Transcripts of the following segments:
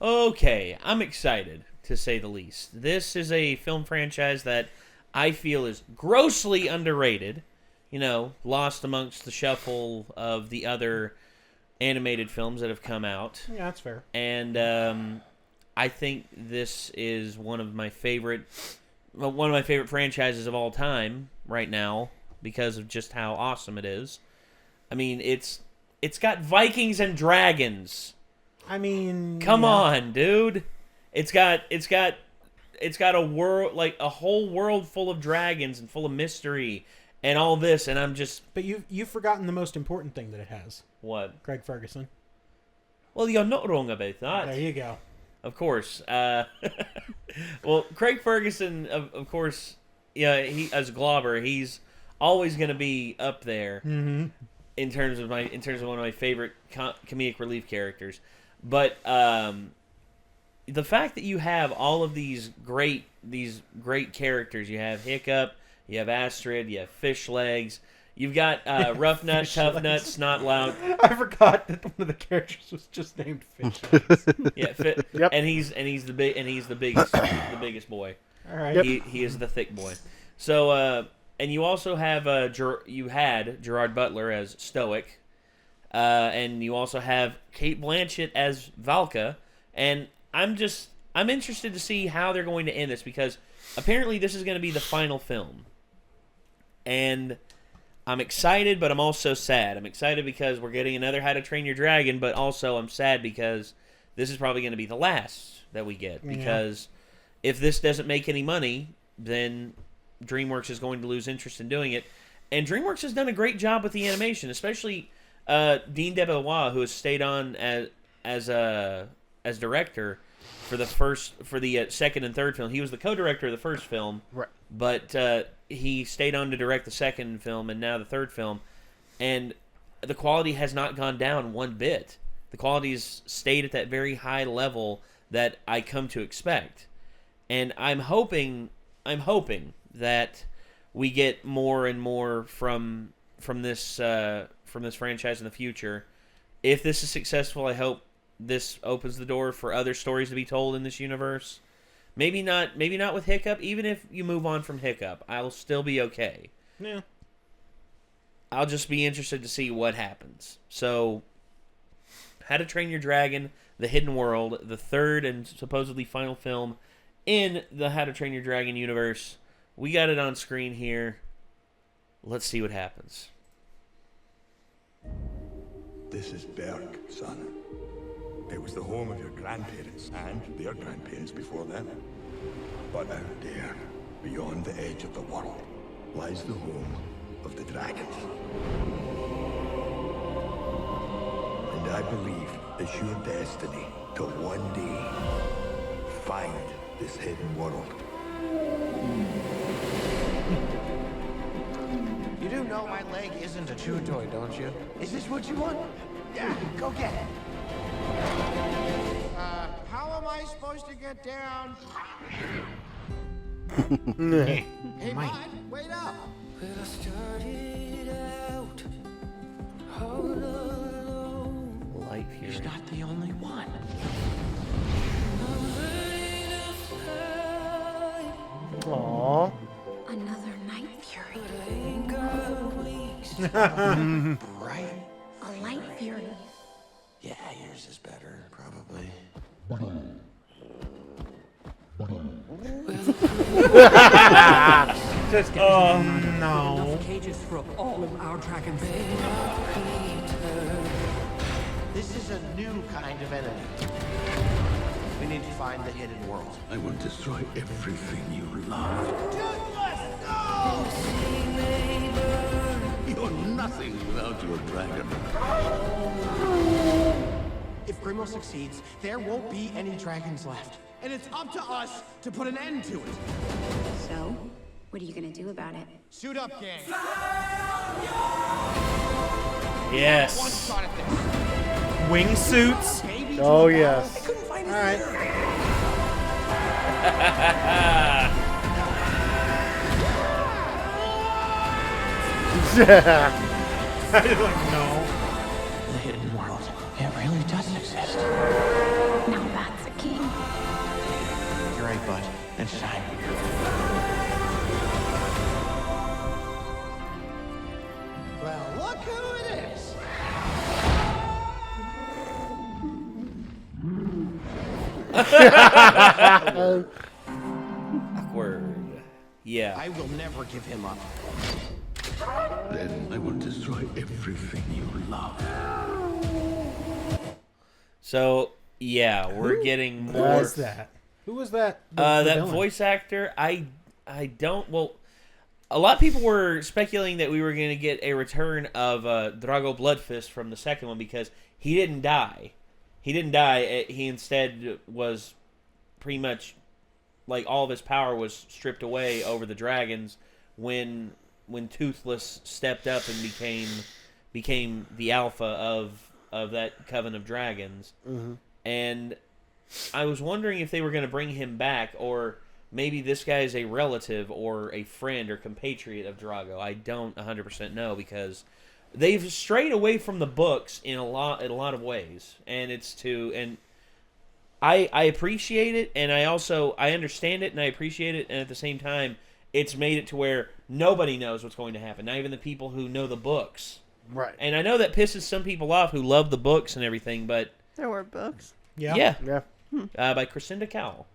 Okay, I'm excited, to say the least. This is a film franchise that I feel is grossly underrated. Lost amongst the shuffle of the other animated films that have come out. Yeah, that's fair. And I think this is one of my favorite franchises of all time right now because of just how awesome it is. I mean, it's got Vikings and dragons. I mean, come on, dude. It's got a world, like a whole world full of dragons and full of mystery and all this, and I'm just. But you've forgotten the most important thing that it has. What? Craig Ferguson. Well, you're not wrong about that. There you go. Of course. Well, Craig Ferguson, of course, yeah, he as Glauber, he's always going to be up there in terms of one of my favorite comedic relief characters. But the fact that you have all of these great characters, you have Hiccup, you have Astrid, you have Fish Legs, you've got Rough Nut, Tough Nut, Snot Loud. I forgot that one of the characters was just named Fish Legs. Yeah, Yep. and he's the biggest boy. All right. Yep. He is the thick boy. So and you also have you had Gerard Butler as Stoic. And you also have Kate Blanchett as Valka, and I'm interested to see how they're going to end this because apparently this is going to be the final film, and I'm excited, but I'm also sad. I'm excited because we're getting another How to Train Your Dragon, but also I'm sad because this is probably going to be the last that we get because if this doesn't make any money, then DreamWorks is going to lose interest in doing it, and DreamWorks has done a great job with the animation, especially. Dean DeBevois, who has stayed on as director for the second and third film. He was the co-director of the first film, Right. But he stayed on to direct the second film and now the third film, and the quality has not gone down one bit. The quality has stayed at that very high level that I come to expect, and I'm hoping that we get more and more from this franchise in the future. If this is successful, I hope this opens the door for other stories to be told in this universe. Maybe not with Hiccup. Even if you move on from Hiccup, I'll still be okay. Yeah. I'll just be interested to see what happens. So, How to Train Your Dragon, The Hidden World, the third and supposedly final film in the How to Train Your Dragon universe. We got it on screen here. Let's see what happens. This is Berg, son. It was the home of your grandparents and their grandparents before them. But out there, beyond the edge of the world, lies the home of the dragons. And I believe it's your destiny to one day find this hidden world. You do know my leg isn't a chew toy, don't you? Is this what you want? Yeah, go get it. How am I supposed to get down? Hey, Mike, wait up. Life here. He's not the only one. Aww. Another night fury. Right? A light fury. Yeah, yours is better, probably. Just kidding. No. Cages for all of our dragons. This is a new kind of enemy. We need to find the hidden world. I will destroy everything you love. Toothless, no! You're nothing without your dragon. If Grimwell succeeds, there won't be any dragons left. And it's up to us to put an end to it. So, what are you gonna do about it? Suit up, gang. One Yes. shot at this. Wingsuits. Baby Oh, to a yes. battle. I couldn't find All right. I was like, no. The hidden world. It really does exist. Now that's a Look who it is! Awkward. Yeah. I will never give him up. Then I will destroy everything you love. So, yeah, we're getting Who more. was that? Who was that? That villain? voice actor, I don't. Well, a lot of people were speculating that we were going to get a return of Drago Bloodfist from the second one because he didn't die. He didn't die. He instead was pretty much like all of his power was stripped away over the dragons when Toothless stepped up and became the alpha of that coven of dragons. Mm-hmm. And I was wondering if they were going to bring him back, or maybe this guy is a relative or a friend or compatriot of Drago. I don't 100% know because they've strayed away from the books in a lot of ways, and I appreciate it, and I understand it, and I appreciate it, and at the same time, it's made it to where nobody knows what's going to happen, not even the people who know the books. Right. And I know that pisses some people off who love the books and everything, but There were books. yeah, Yeah. by Crescenda Cowell,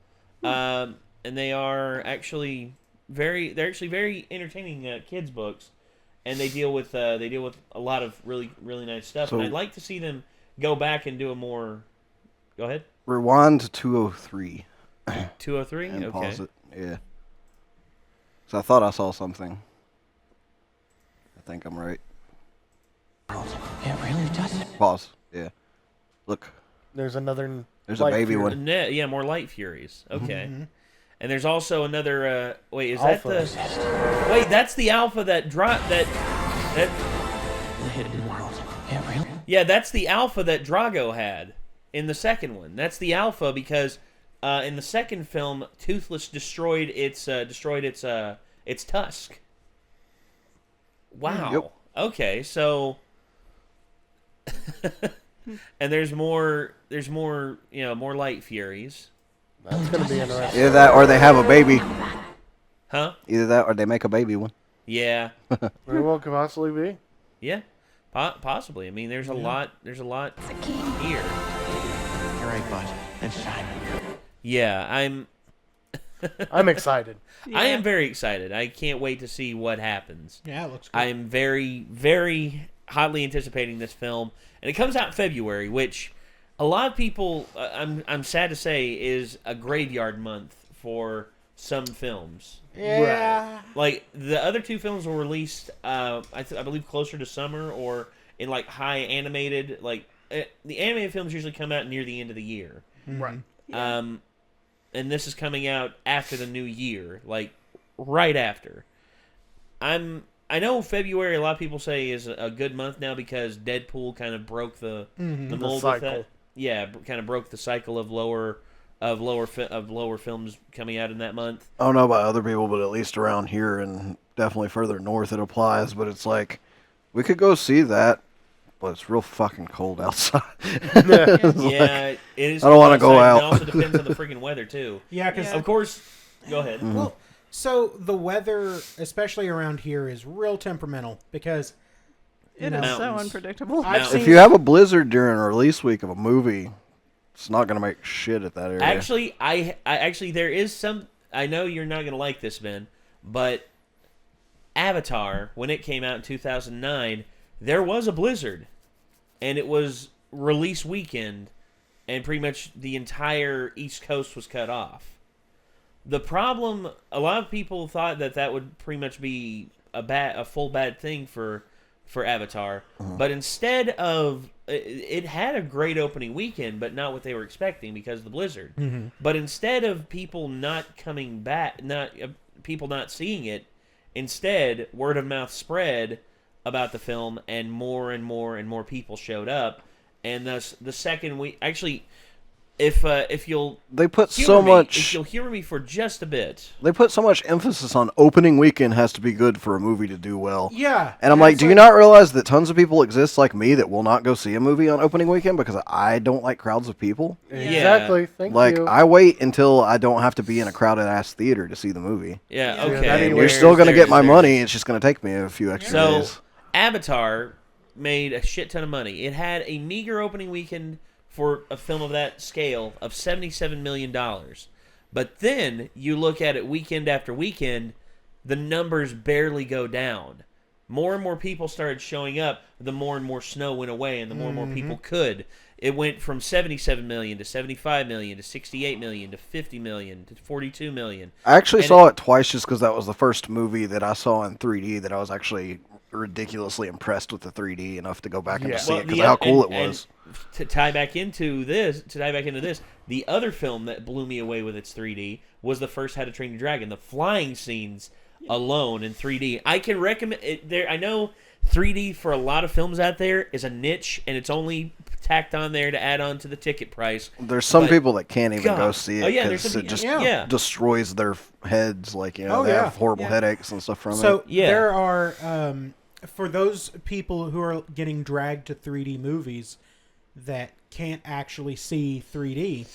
and they are actually very entertaining kids books, and they deal with a lot of really nice stuff. So- and I'd like to see them go back and do a more. Go ahead. Rewind to 203 203. and Okay. pause it. Yeah. So I thought I saw something. I think I'm right. It really does. Pause. Yeah. Look, There's another. there's a Light baby Fury. one. Yeah, more Light Furies. Okay. And there's also another. Wait, is Alpha. that the? Wait, that's the alpha that dropped that. The hidden world. It really. Yeah, that's the alpha that Drago had in the second one. That's the alpha because in the second film, Toothless destroyed its tusk. Wow. Yep. Okay, so and there's more more Light Furies. That's gonna be interesting. Either that or they have a baby. Huh? Either that or they make a baby one. Yeah. Very well could possibly be. Yeah. Possibly. I mean, there's a lot here. You're right, bud. It's time. Yeah, I'm excited. I am very excited. I can't wait to see what happens. Yeah, it looks good. I am very hotly anticipating this film, and it comes out in February, which a lot of people, I'm sad to say, is a graveyard month for some films. Yeah. Like the other two films were released, I believe, closer to summer or in like high animated. Like the animated films usually come out near the end of the year. Right. And this is coming out after the new year, like right after. I know February, a lot of people say, is a good month now because Deadpool kind of broke the mold with that. Yeah, kind of broke the cycle of lower films coming out in that month. I don't know about other people, but at least around here and definitely further north it applies. But it's like, we could go see that, but it's real fucking cold outside. Yeah, it is. I don't want to go outside, out. It also depends on the freaking weather too. Yeah, because Of course, go ahead. well, so the weather, especially around here, is real temperamental because It is so Mountains. unpredictable. I've Now, seen If you have a blizzard during a release week of a movie, it's not going to make shit at that area. Actually, I actually there is some. I know you're not gonna like this, Ben, but Avatar, when it came out in 2009, there was a blizzard, and it was release weekend, and pretty much the entire East Coast was cut off. The problem, a lot of people thought that would pretty much be a full bad thing for Avatar, but instead of it had a great opening weekend, but not what they were expecting because of the blizzard. But instead of people not coming back, people not seeing it, instead word of mouth spread about the film, and more people showed up, and thus the second week actually. If you'll They put humor so me, much. if you'll humor me for just a bit. They put so much emphasis on opening weekend has to be good for a movie to do well. yeah, And I'm like, do you not realize that tons of people exist like me that will not go see a movie on opening weekend because I don't like crowds of people? Exactly. Thank Like, you. I wait until I don't have to be in a crowded-ass theater to see the movie. Yeah, Yeah, okay. that And ain't you're weird. still going to get my There's- money, it's just going to take me a few extra So, days. Avatar, made a shit ton of money. It had a meager opening weekend for a film of that scale of $77 million. But then you look at it weekend after weekend, the numbers barely go down. More and more people started showing up, the more and more snow went away, and the more and more people could. It went from 77 million to 75 million to 68 million to 50 million to 42 million. I actually saw it twice just because that was the first movie that I saw in 3D that I was actually ridiculously impressed with the 3D enough to go back and see it because of how cool it was. To tie back into this, the other film that blew me away with its 3D was the first How to Train Your Dragon. The flying scenes alone in 3D. I can recommend it there. I know 3D for a lot of films out there is a niche, and it's only tacked on there to add on to the ticket price. There's some people that can't even go see it because it just destroys their heads. Like, they have horrible headaches and stuff from it. So there are, for those people who are getting dragged to 3D movies that can't actually see 3D,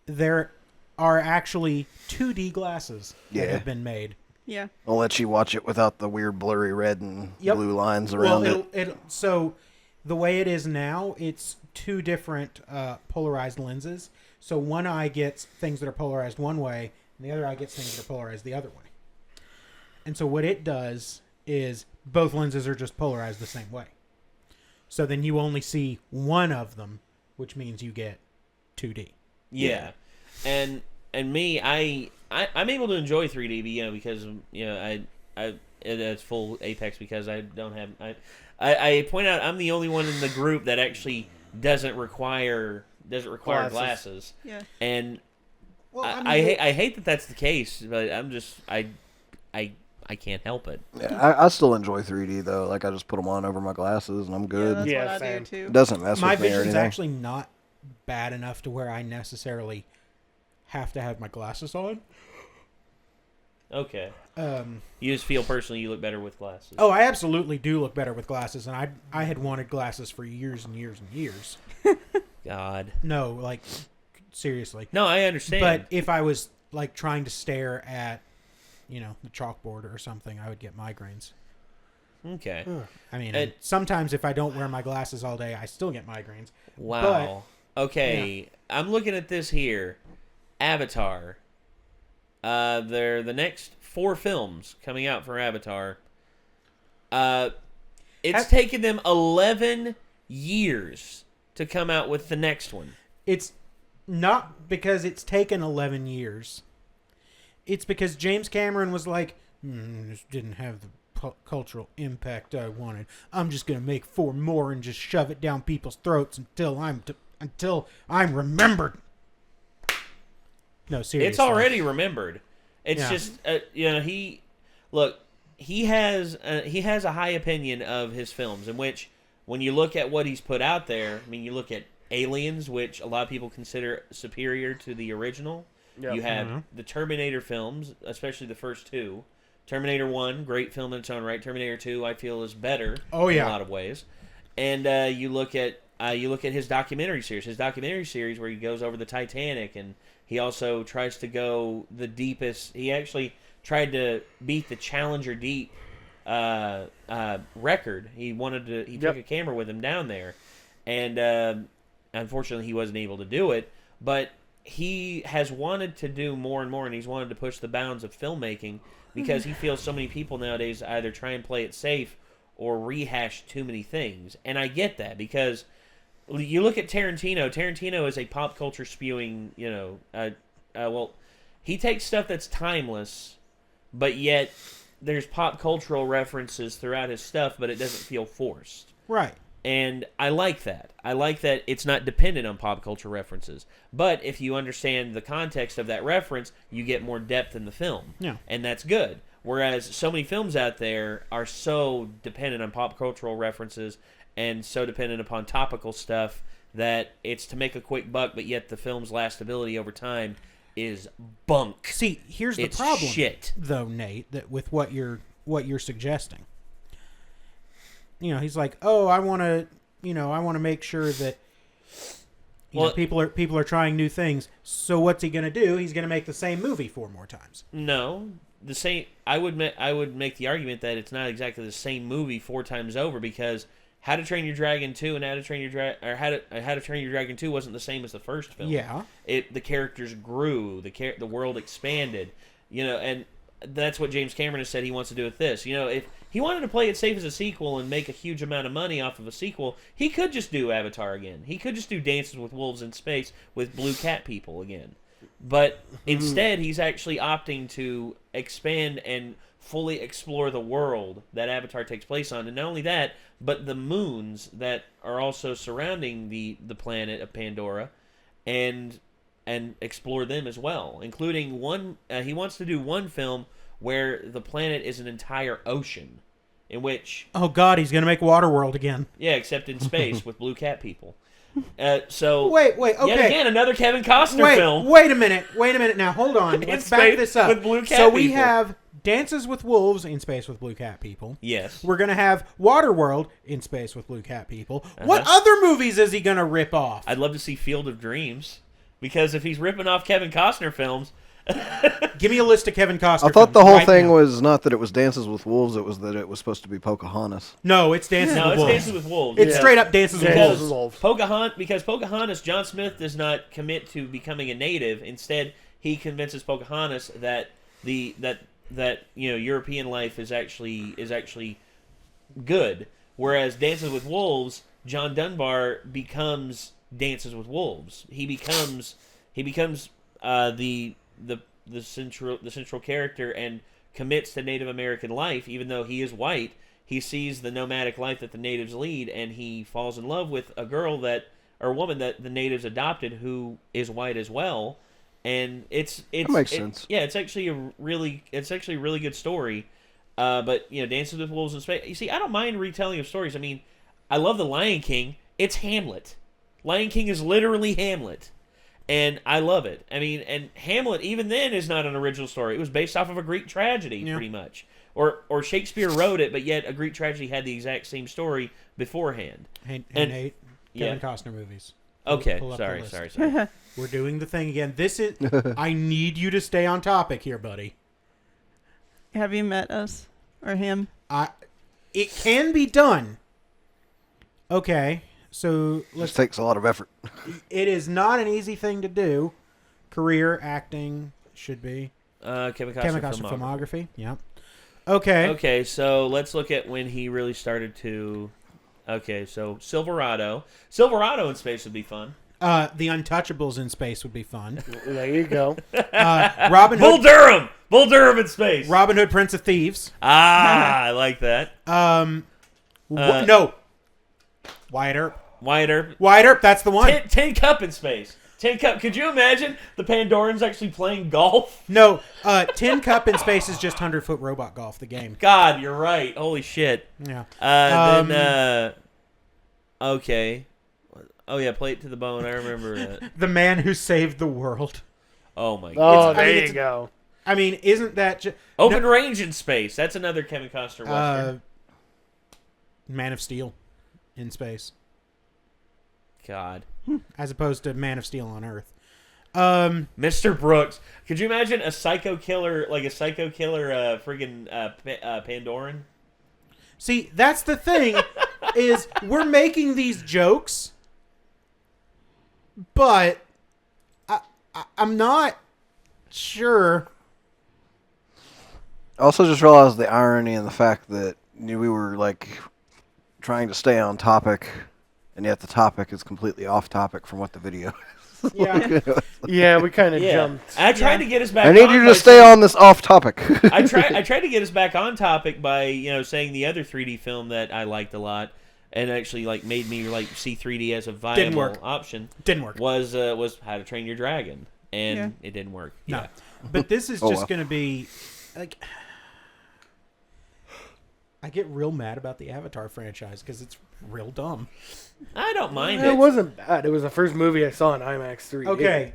there are actually 2D glasses that have been made. Yeah. I'll let you watch it without the weird blurry red and blue lines around it. So the way it is now, it's two different polarized lenses. So one eye gets things that are polarized one way, and the other eye gets things that are polarized the other way. And so what it does is both lenses are just polarized the same way. So then you only see one of them, which means you get 2D. Yeah. And me, I'm able to enjoy 3D, because it's full Apex because I don't have I point out I'm the only one in the group that actually doesn't require glasses. Yeah. And I hate that that's the case, but I'm just I can't help it. Yeah, I still enjoy 3D though. Like, I just put them on over my glasses and I'm good. Yeah, that's what I do too. It doesn't mess with me or anything. My vision's actually not bad enough to where I necessarily have to have my glasses on. Okay. You just feel personally you look better with glasses. Oh, I absolutely do look better with glasses, and I had wanted glasses for years and years and years. God. No, like, seriously. No, I understand. But if I was, like, trying to stare at, the chalkboard or something, I would get migraines. Okay. I mean, sometimes if I don't wear my glasses all day, I still get migraines. Wow. But, okay. Yeah. I'm looking at this here. Avatar. They're the next 4 films coming out for Avatar. It's taken them 11 years to come out with the next one. It's not because it's taken 11 years. It's because James Cameron was like, this didn't have the cultural impact I wanted. I'm just going to make 4 more and just shove it down people's throats until I'm remembered. No, seriously. It's already remembered. It's just he has a high opinion of his films, in which when you look at what he's put out there, I mean, you look at Aliens, which a lot of people consider superior to the original. Yep. You have the Terminator films, especially the first 2. Terminator 1, great film in its own right. Terminator 2, I feel, is better in a lot of ways. And you look at his documentary series. His documentary series where he goes over the Titanic, and he also tries to go the deepest. He actually tried to beat the Challenger Deep record. He took a camera with him down there, and unfortunately he wasn't able to do it. But he has wanted to do more and more, and he's wanted to push the bounds of filmmaking because he feels so many people nowadays either try and play it safe or rehash too many things. And I get that, because you look at Tarantino. Tarantino is a pop culture spewing, he takes stuff that's timeless, but yet there's pop cultural references throughout his stuff, but it doesn't feel forced. Right. And I like that. I like that it's not dependent on pop culture references. But if you understand the context of that reference, you get more depth in the film. Yeah. And that's good. Whereas so many films out there are so dependent on pop cultural references and so dependent upon topical stuff that it's to make a quick buck, but yet the film's lastability over time is bunk. See, here's the problem, shit. Though, Nate, that with what you're suggesting. He's like, oh, I want to make sure that people are trying new things. So what's he going to do? He's going to make the same movie 4 more times. No, the same. I would make the argument that it's not exactly the same movie 4 times over, because How to Train Your Dragon 2 and How to Train Your Dragon 2 wasn't the same as the first film. Yeah. The characters grew, the world expanded, and that's what James Cameron has said he wants to do with this. If he wanted to play it safe as a sequel and make a huge amount of money off of a sequel, he could just do Avatar again. He could just do Dances with Wolves in Space with blue cat people again. But instead, he's actually opting to expand and fully explore the world that Avatar takes place on. And not only that, but the moons that are also surrounding the planet of Pandora, and explore them as well, including one. He wants to do one film where the planet is an entire ocean, in which... Oh, God, he's going to make Waterworld again. Yeah, except in space with blue cat people. So Wait, okay. Yet again, another Kevin Costner film. Wait a minute. Now, hold on. Let's back this up. With blue cat so we people. have Dances with Wolves in space with blue cat people. Yes. We're going to have Waterworld in space with blue cat people. What other movies is he going to rip off? I'd love to see Field of Dreams, because if he's ripping off Kevin Costner films... Give me a list of Kevin Costner I thought films the whole right thing now. was not that it was Dances with Wolves, it was that it was supposed to be Pocahontas. No, it's Dances with Wolves. Dances with Wolves. It's straight up Dances with Wolves. Because Pocahontas, John Smith does not commit to becoming a native. Instead, he convinces Pocahontas that European life is actually good. Whereas Dances with Wolves, John Dunbar becomes Dances with Wolves. He becomes the central character and commits to Native American life, even though he is white. He sees the nomadic life that the natives lead, and he falls in love with a woman that the natives adopted, who is white as well. And that makes sense. Yeah, it's actually a really good story. But Dances with Wolves in Space. You see, I don't mind retelling of stories. I mean, I love The Lion King. It's Hamlet. Lion King is literally Hamlet. And I love it. I mean, and Hamlet, even then, is not an original story. It was based off of a Greek tragedy, pretty much. Or Shakespeare wrote it, but yet a Greek tragedy had the exact same story beforehand. Hey, Nate, Kevin Costner movies. Okay, Pull sorry. We're doing the thing again. This is... I need you to stay on topic here, buddy. Have you met us? Or him? It can be done. Okay. So This takes a lot of effort. It is not an easy thing to do. Career acting should be. Kevin Costner filmography. Yeah. Okay. Okay, so let's look at when he really started to. Okay, so Silverado in space would be fun. The Untouchables in space would be fun. There you go. Robin Hood. Bull Durham in space. Robin Hood, Prince of Thieves. I like that. No. Wyatt Earp. Wyatt Earp, that's the one. Tin Cup in space. Tin Cup. Could you imagine the Pandorans actually playing golf? No. Tin Cup in space is just 100-foot robot golf, the game. God, you're right. Holy shit. Yeah. Okay. Oh, yeah, Play It to the Bone. I remember that. The Man Who Saved the World. Oh, my God. Oh, there you go. I mean, isn't that... Open Range in space. That's another Kevin Costner Western. Man of Steel in space. God. As opposed to Man of Steel on Earth. Mr. Brooks. Could you imagine a psycho killer friggin' Pandoran? See, that's the thing, is we're making these jokes, but I'm not sure. I also just realized the irony in the fact that we were trying to stay on topic, and yet the topic is completely off topic from what the video is. Yeah. Yeah, we kind of jumped. I tried to get us back I need on you by to stay on this off topic. I tried to get us back on topic by, saying the other 3D film that I liked a lot and actually made me see 3D as a viable option. Didn't work. Was How to Train Your Dragon, and it didn't work. No. But this is just going to be I get real mad about the Avatar franchise because it's real dumb. I don't mind It wasn't bad. It was the first movie I saw in IMAX 3D. Okay.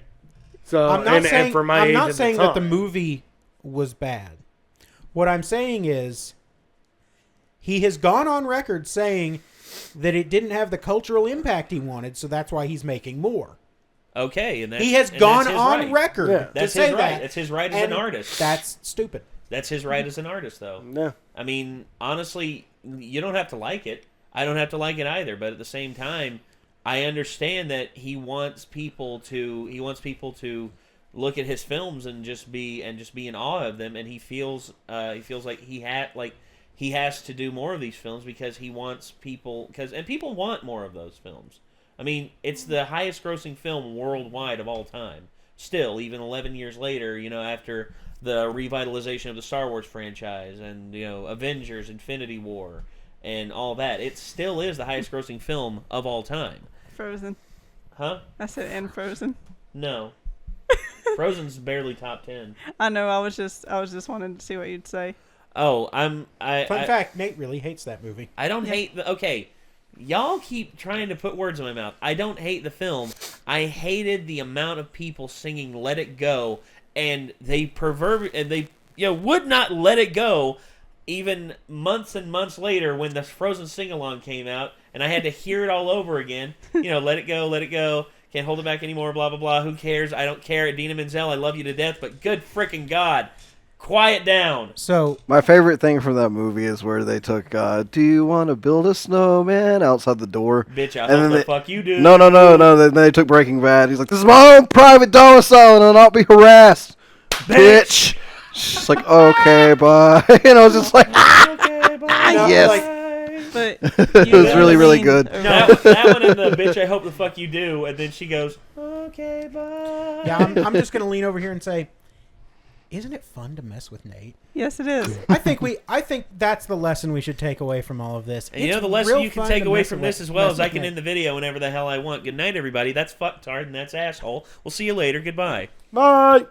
So I'm not saying, for my I'm age not at saying the that the time. movie was bad. What I'm saying is he has gone on record saying that it didn't have the cultural impact he wanted, so that's why he's making more. Okay, and he has gone that's his on right. record to That's say his right. that. That's his right as an artist. That's stupid. That's his right as an artist, though. No. I mean, honestly, you don't have to like it. I don't have to like it either. But at the same time, I understand that he wants people to look at his films and just be in awe of them, and he feels like he has to do more of these films because he wants people and people want more of those films. I mean, it's the highest grossing film worldwide of all time. Still, even 11 years later, after the revitalization of the Star Wars franchise and Avengers, Infinity War, and all that, it still is the highest grossing film of all time. Frozen. Huh? I said and Frozen. No. Frozen's barely top 10. I know. I was just wanting to see what you'd say. Oh, Fun fact: Nate really hates that movie. I don't hate the. Okay, y'all keep trying to put words in my mouth. I don't hate the film. I hated the amount of people singing "Let It Go," and they would not let it go. Even months and months later, when the Frozen sing-along came out, and I had to hear it all over again. Let it go. Can't hold it back anymore, blah, blah, blah. Who cares? I don't care. Idina Menzel, I love you to death, but good freaking God. Quiet down. So my favorite thing from that movie is where they took, do you want to build a snowman outside the door? Bitch, I hope the fuck you do. No. Then they took Breaking Bad. He's like, this is my own private domicile and I'll not be harassed. Bitch. She's like, okay, bye. And I was just like, okay, bye. Yes. But it was really, really good. That one and the bitch, I hope the fuck you do. And then she goes, okay, bye. Yeah, I'm just going to lean over here and say, isn't it fun to mess with Nate? Yes, it is. I think that's the lesson we should take away from all of this. And the lesson you can take away from this as well is I can end the video whenever the hell I want. Good night, everybody. That's fucktard and that's asshole. We'll see you later. Goodbye. Bye.